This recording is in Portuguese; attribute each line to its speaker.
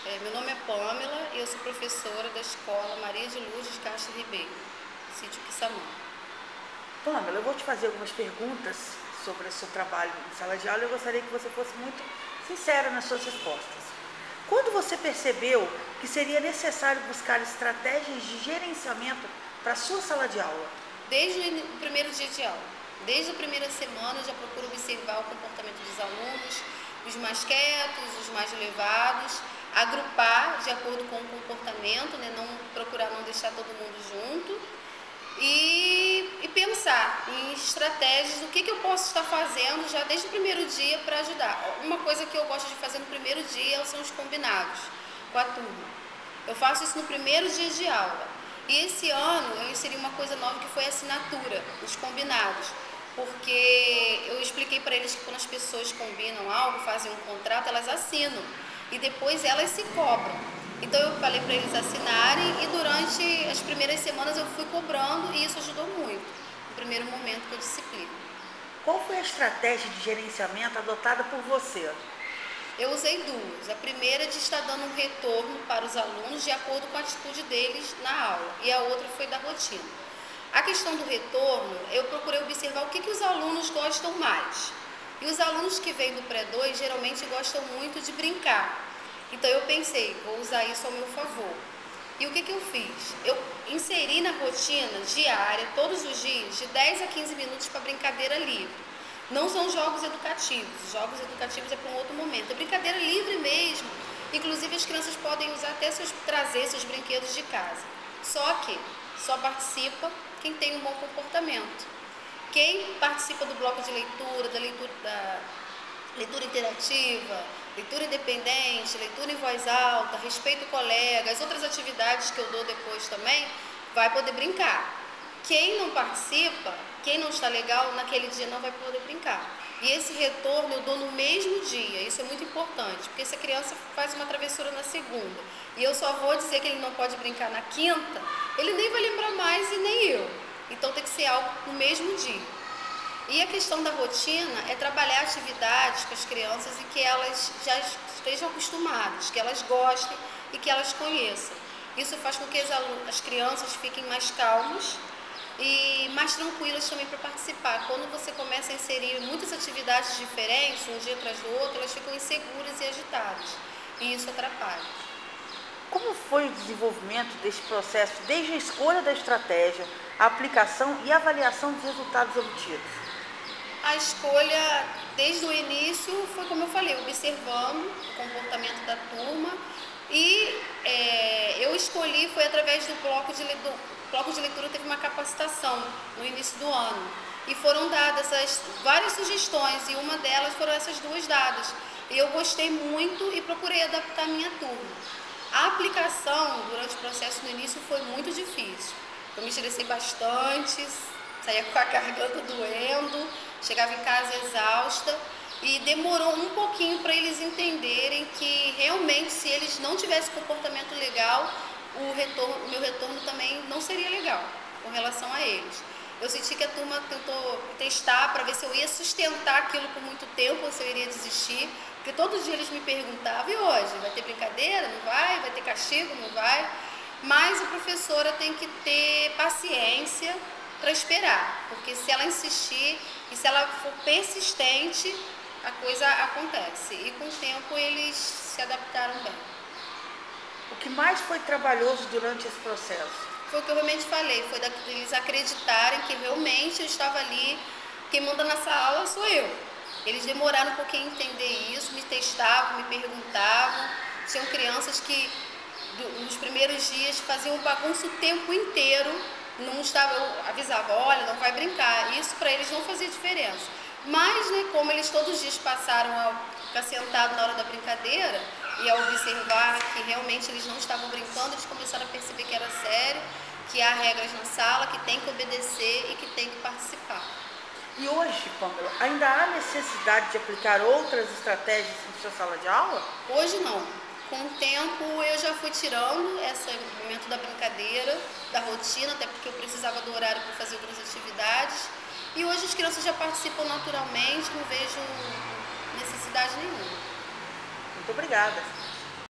Speaker 1: Meu nome é Pamela e eu sou professora da Escola Maria de Lourdes Castro Ribeiro, sítio Quissamã.
Speaker 2: Pamela, eu vou te fazer algumas perguntas sobre o seu trabalho em sala de aula e eu gostaria que você fosse muito sincera nas suas respostas. Quando você percebeu que seria necessário buscar estratégias de gerenciamento para a sua sala de aula?
Speaker 1: Desde o primeiro dia de aula, desde a primeira semana eu já procuro observar o comportamento dos alunos, os mais quietos, os mais levados, agrupar de acordo com o comportamento, né? Procurar não deixar todo mundo junto e pensar em estratégias do que eu posso estar fazendo já desde o primeiro dia para ajudar. Uma coisa que eu gosto de fazer no primeiro dia são os combinados com a turma. Eu faço isso no primeiro dia de aula. E esse ano eu inseri uma coisa nova que foi a assinatura, os combinados. Porque eu expliquei para eles que quando as pessoas combinam algo, fazem um contrato, elas assinam. E depois elas se cobram. Então eu falei para eles assinarem e durante as primeiras semanas eu fui cobrando e isso ajudou muito. No primeiro momento que eu disciplino.
Speaker 2: Qual foi a estratégia de gerenciamento adotada por você?
Speaker 1: Eu usei duas. A primeira é de estar dando um retorno para os alunos de acordo com a atitude deles na aula. E a outra foi da rotina. A questão do retorno, eu procurei observar o que os alunos gostam mais. E os alunos que vêm do pré-2 geralmente gostam muito de brincar. Então eu pensei, vou usar isso ao meu favor. E o que eu fiz? Eu inseri na rotina diária, todos os dias, de 10 a 15 minutos para brincadeira livre. Não são jogos educativos. Jogos educativos é para um outro momento. É brincadeira livre mesmo. Inclusive as crianças podem usar até trazer seus brinquedos de casa. Só que só participa quem tem um bom comportamento. Quem participa do bloco de leitura, da leitura interativa, leitura independente, leitura em voz alta, respeito ao colega, as outras atividades que eu dou depois também, vai poder brincar. Quem não participa, quem não está legal, naquele dia não vai poder brincar. E esse retorno eu dou no mesmo dia, isso é muito importante, porque se a criança faz uma travessura na segunda e eu só vou dizer que ele não pode brincar na quinta, ele nem vai lembrar mais e nem eu. Então tem que ser algo no mesmo dia. E a questão da rotina é trabalhar atividades com as crianças e que elas já estejam acostumadas, que elas gostem e que elas conheçam. Isso faz com que as crianças fiquem mais calmas e mais tranquilas também para participar. Quando você começa a inserir muitas atividades diferentes, um dia atrás do outro, elas ficam inseguras e agitadas. E isso atrapalha.
Speaker 2: Como foi o desenvolvimento deste processo, desde a escolha da estratégia, a aplicação e a avaliação dos resultados obtidos?
Speaker 1: A escolha, desde o início, foi como eu falei, observando o comportamento da turma e eu escolhi, foi através do bloco de leitura. O bloco de leitura teve uma capacitação no início do ano e foram dadas várias sugestões e uma delas foram essas duas dadas. E eu gostei muito e procurei adaptar a minha turma. A aplicação durante o processo no início foi muito difícil. Eu me estressei bastante, saía com a garganta doendo, chegava em casa exausta e demorou um pouquinho para eles entenderem que realmente se eles não tivessem comportamento legal, o meu retorno também não seria legal com relação a eles. Eu senti que a turma tentou testar para ver se eu ia sustentar aquilo por muito tempo ou se eu iria desistir, porque todo dia eles me perguntavam, e hoje? Vai ter brincadeira? Não vai? Vai ter castigo? Não vai? Mas a professora tem que ter paciência para esperar, porque se ela insistir e se ela for persistente, a coisa acontece. E com o tempo eles se adaptaram bem.
Speaker 2: O que mais foi trabalhoso durante esse processo?
Speaker 1: Foi o que eu realmente falei, foi eles acreditarem que realmente eu estava ali, quem manda nessa aula sou eu. Eles demoraram um pouquinho a entender isso, me testavam, me perguntavam. Tinham crianças que nos primeiros dias faziam bagunça o tempo inteiro, eu avisava, olha, não vai brincar. Isso para eles não fazia diferença. Mas, né, como eles todos os dias passaram a ficar sentados na hora da brincadeira e a observar que realmente eles não estavam brincando, eles começaram a perceber que era sério, que há regras na sala, que tem que obedecer e que tem que participar.
Speaker 2: E hoje, Pamela, ainda há necessidade de aplicar outras estratégias em sua sala de aula?
Speaker 1: Hoje não. Com o tempo eu já fui tirando esse momento da brincadeira, da rotina, até porque eu precisava do horário para fazer outras atividades. E hoje as crianças já participam naturalmente, não vejo necessidade nenhuma.
Speaker 2: Muito obrigada.